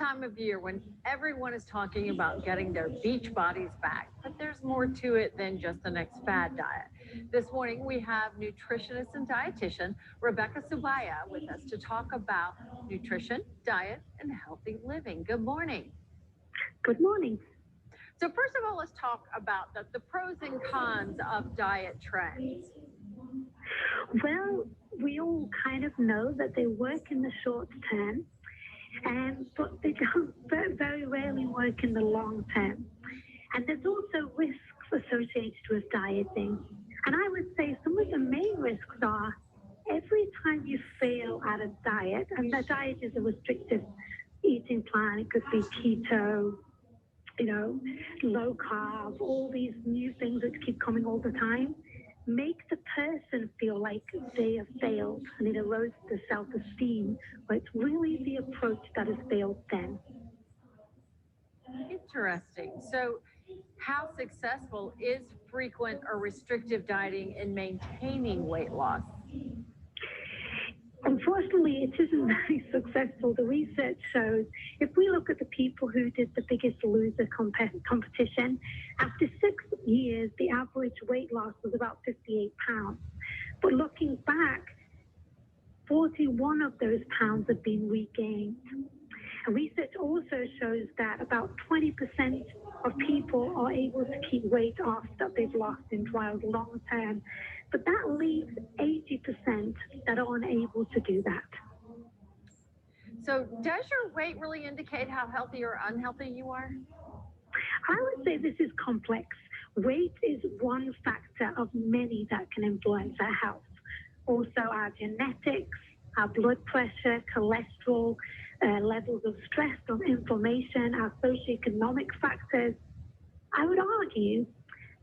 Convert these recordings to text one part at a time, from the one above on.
time of year when everyone is talking about getting their beach bodies back, but there's more to it than just the next fad diet. This morning, we have nutritionist and dietitian Rebecca Subaya with us to talk about nutrition, diet, and healthy living. Good morning. Good morning. So first of all, let's talk about the pros and cons of diet trends. Well, we all kind of know that they work in the short term, but they don't very rarely work in the long term. And there's also risks associated with dieting. And I would say some of the main risks are every time you fail at a diet, and the diet is a restrictive eating plan, it could be keto, low carb, all these new things that keep coming all the time, make the person feel like they have failed, and it erodes the self-esteem, but it's really the approach that has failed them. Interesting. So how successful is frequent or restrictive dieting in maintaining weight loss? Unfortunately, it isn't very successful. The research shows if we look at the people who did the Biggest Loser competition, after 6 years, the average weight loss was about 58 pounds. But looking back, 41 of those pounds have been regained. And research also shows that about 20% of people are able to keep weight off that they've lost in trials long term. But that leaves 80% that are unable to do that. So does your weight really indicate how healthy or unhealthy you are? I would say this is complex. Weight is one factor of many that can influence our health. Also our genetics, our blood pressure, cholesterol, levels of stress or inflammation, our socioeconomic factors. I would argue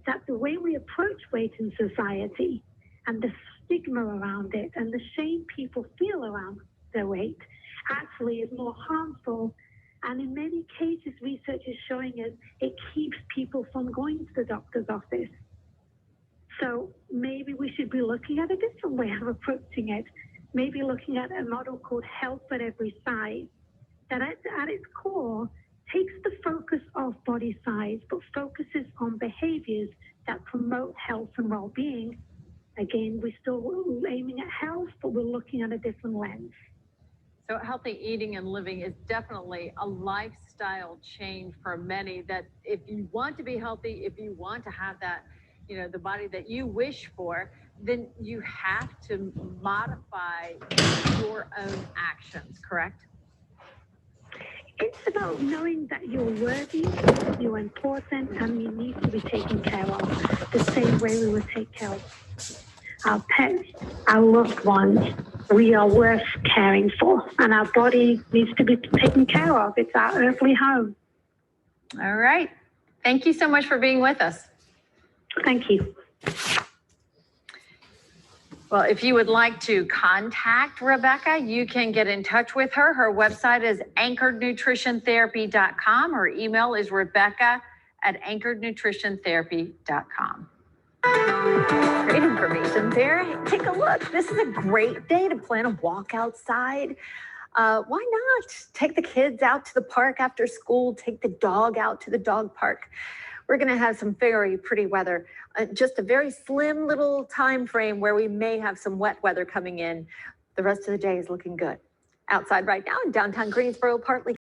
that the way we approach weight in society and the stigma around it and the shame people feel around their weight actually is more harmful. And in many cases, research is showing us it keeps people from going to the doctor's office. So maybe we should be looking at a different way of approaching it. Maybe looking at a model called Health at Every Size, that at its core takes the focus off body size, but focuses on behaviors that promote health and well-being. Again, we're still aiming at health, but we're looking at a different lens. So healthy eating and living is definitely a lifestyle change for many, that if you want to be healthy, if you want to have that, the body that you wish for, then you have to modify your own actions, correct? It's about knowing that you're worthy, you're important, and you need to be taken care of the same way we would take care of our pets, our loved ones. We are worth caring for, and our body needs to be taken care of. It's our earthly home. All right. Thank you so much for being with us. Thank you. Well, if you would like to contact Rebecca, you can get in touch with her. Her website is anchorednutritiontherapy.com. Her email is rebecca@anchorednutritiontherapy.com. Great information there. Take a look. This is a great day to plan a walk outside. Why not take the kids out to the park after school, take the dog out to the dog park. We're going to have some very pretty weather, just a very slim little time frame where we may have some wet weather coming in. The rest of the day is looking good. Outside right now in downtown Greensboro, partly